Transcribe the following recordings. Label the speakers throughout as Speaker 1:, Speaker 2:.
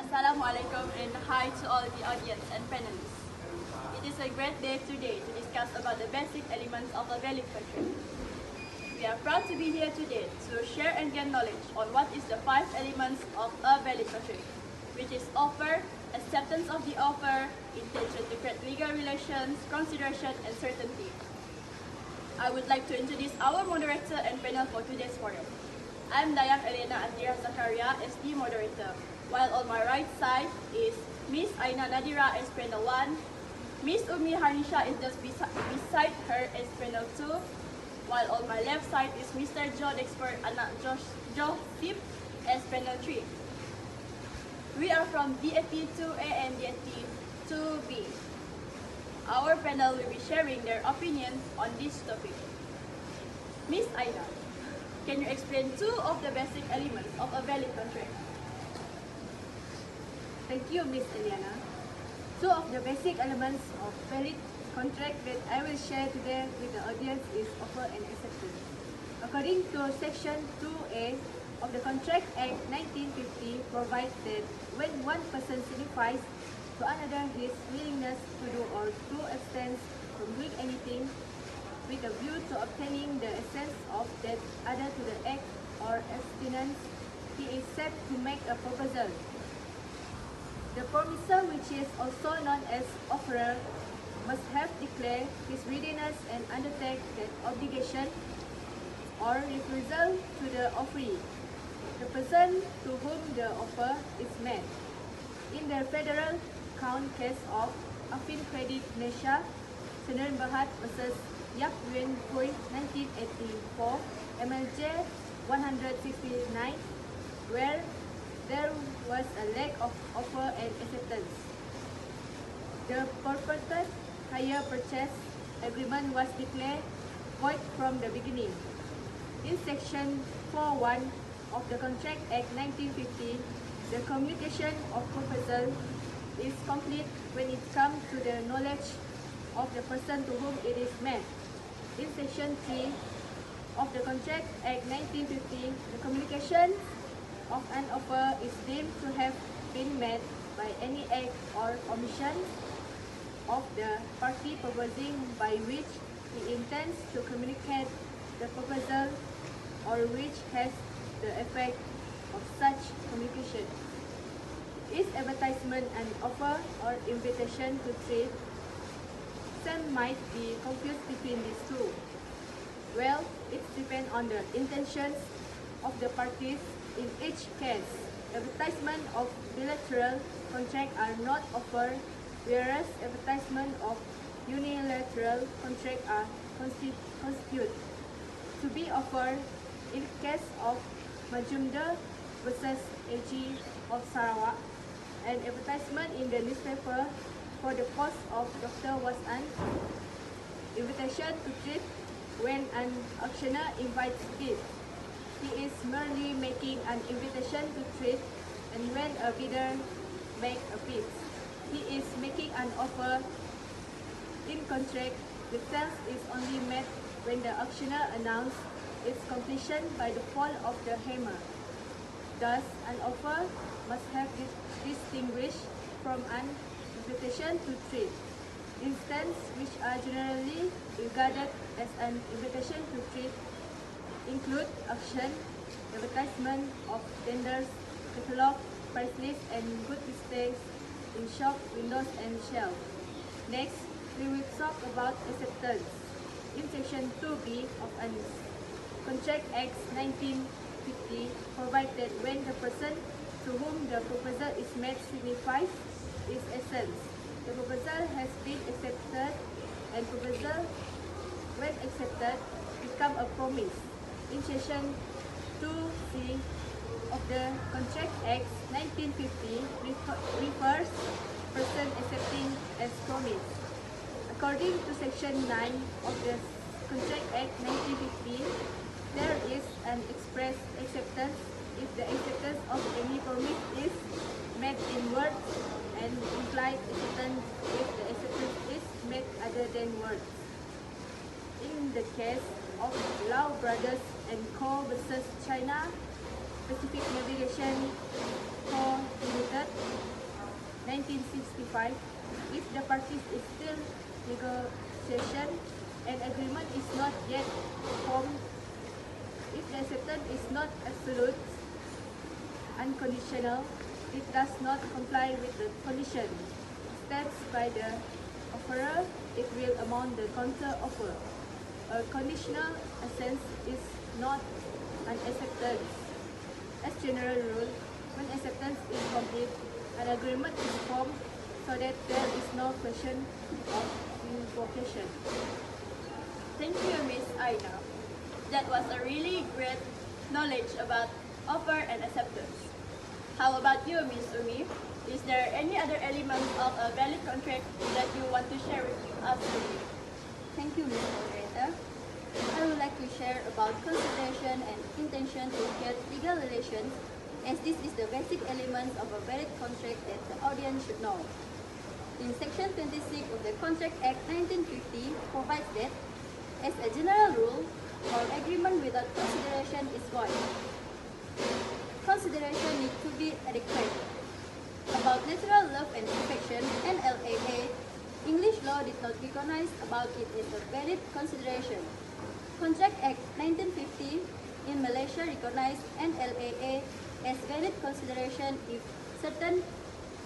Speaker 1: Assalamualaikum and hi to all the audience and panelists. It is a great day today to discuss about the basic elements of a valid contract. We are proud to be here today to share and gain knowledge on what is the 5 elements of a valid contract, which is offer, acceptance of the offer, intention to create legal relations, consideration, and certainty. I would like to introduce our moderator and panel for today's forum. I'm Dayang, Elliana, Athirah, Zakaria as the moderator, while on my right side is Miss Aina Nadhira as panel 1, Miss Harniesha is just beside her as panel 2, while on my left side is Mr. Joedexpher, Anak, Johsip as panel 3. We are from DPB3063 and DAT2A. Our panel will be sharing their opinion on this topic. Miss Aina, can you explain 2 of the basic elements of a valid contract?
Speaker 2: Thank you, Miss Elliana. 2 of the basic elements of valid contract that I will share today with the audience is offer and acceptance. According to Section 2A of the Contract Act 1950, provides that when one person signifies to another his willingness to do or to abstain from doing anything with a view to obtaining the assent of that other to the act or abstinence, he is said to make a proposal. The promisor, which is also known as offerer, must have declared his readiness and undertake that obligation or refusal to the offeree, the person to whom the offer is made. In the federal count case of Harniesha, Senaran Berhad versus Yap Yuen Hui 1984, MLJ 169, where there was a lack of offer and acceptance. The purported hire purchase agreement was declared void from the beginning. In Section 4.1 of the Contract Act 1950, the communication of proposal is complete when it comes to the knowledge of the person to whom it is made. In Section 3 of the Contract Act 1950, the communication of an offer is deemed to have been made by any act or omission of the party proposing, by which he intends to communicate the proposal or which has the effect of such communication. Is advertisement an offer or invitation to trade? Some might be confused between these two. Well, it depends on the intentions of the parties. In each case, advertisement of bilateral contract are not offered, whereas advertisement of unilateral contract are constituted to be offered. In case of Majumdar versus AG of Sarawak, an advertisement in the newspaper for the post of doctor was an invitation to trade when an auctioneer invites bid. He is merely making an invitation to trade, and when a bidder makes a bid, he is making an offer. In contract, the sale is only made when the auctioneer announces its completion by the fall of the hammer. Thus, an offer must have distinguished from an invitation to trade. Instances which are generally regarded as an invitation to trade include auction, advertisement of tenders, catalog, price list, and good displays in shop windows and shelves. Next, we will talk about acceptance. In Section 2B of the Contract Act 1950, provides that when the person to whom the proposal is made signifies its essence, the proposal has been accepted, and proposal, when accepted, become a promise. In Section 2C of the Contract Act 1950 refers person accepting as promise. According to Section 9 of the Contract Act 1950, there is an express acceptance if the acceptance of any promise is made in words, and implied acceptance if the acceptance is made other than words. In the case of Lau Brothers and Co. versus China Pacific Navigation Co. Limited, 1965, if the parties is still negotiation and agreement is not yet formed, if the acceptance is not absolute, unconditional, it does not comply with the condition stated by the offerer, it will amount the counter offer. A conditional assent is not an acceptance. As general rule, when acceptance is complete, an agreement is formed so that there is no question of invocation.
Speaker 1: Thank you, Miss Aina. That was a really great knowledge about offer and acceptance. How about you, Miss Umi? Is there any other elements of a valid contract that you want to share with us today?
Speaker 3: Thank you, Mr. Moderator. I would like to share about consideration and intention to create legal relations, as this is the basic elements of a valid contract that the audience should know. In Section 26 of the Contract Act 1950 provides that, as a general rule, all agreement without consideration is void. Consideration needs to be adequate. About natural love and affection, NLAA, English law did not recognize about it as a valid consideration. Contract Act 1950 in Malaysia recognized NLAA as valid consideration if certain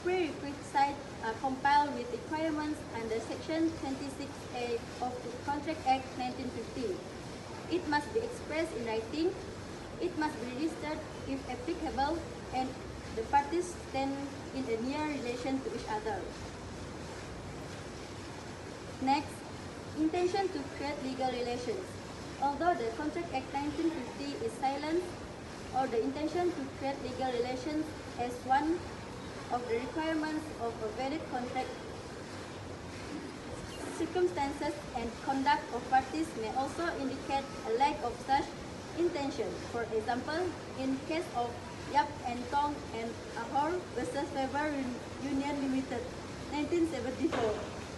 Speaker 3: prerequisites are compiled with requirements under Section 26A of the Contract Act 1950. It must be expressed in writing, it must be registered if applicable, and the parties stand in a near relation to each other. Next, intention to create legal relations. Although the Contract Act 1950 is silent, or the intention to create legal relations as one of the requirements of a valid contract, circumstances and conduct of parties may also indicate a lack of such intention. For example, in case of Yap and Tong and Ahor versus Faber Union Limited, 1974,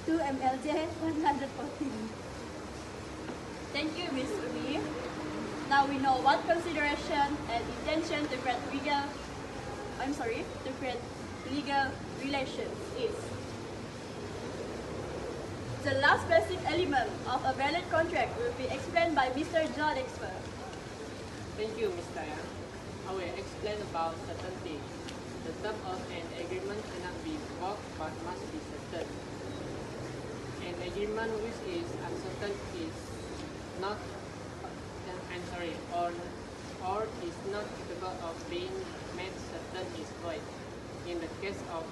Speaker 3: 2 MLJ 114.
Speaker 1: Thank you, Miss Umi. Now we know what consideration and intention to create legal relations is. The last basic element of a valid contract will be explained by Mr. Joedexpher.
Speaker 4: Thank you, Ms. Dayang. I will explain about certainty. The term of an agreement cannot be revoked but must be certain. An agreement which is uncertain is not, or is not capable of being made certain is void. In the case of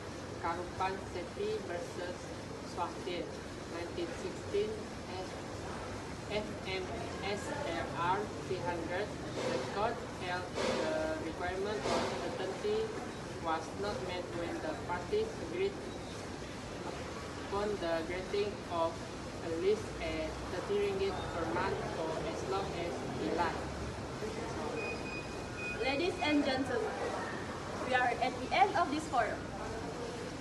Speaker 4: Karupan Sesi versus Swastin, 1916, FMSRR 300, the court held the requirement of certainty was not met when the parties agreed upon the granting of a lease at 30 ringgit per month for as long as he liked.
Speaker 1: Ladies and gentlemen, we are at the end of this forum.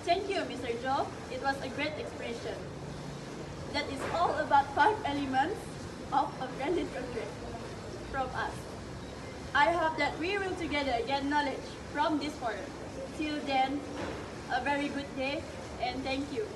Speaker 1: Thank you, Mr. Jo. It was a great expression. That is all about 5 elements of a valid contract from us. I hope that we will together get knowledge from this forum. Till then, a very good day and thank you.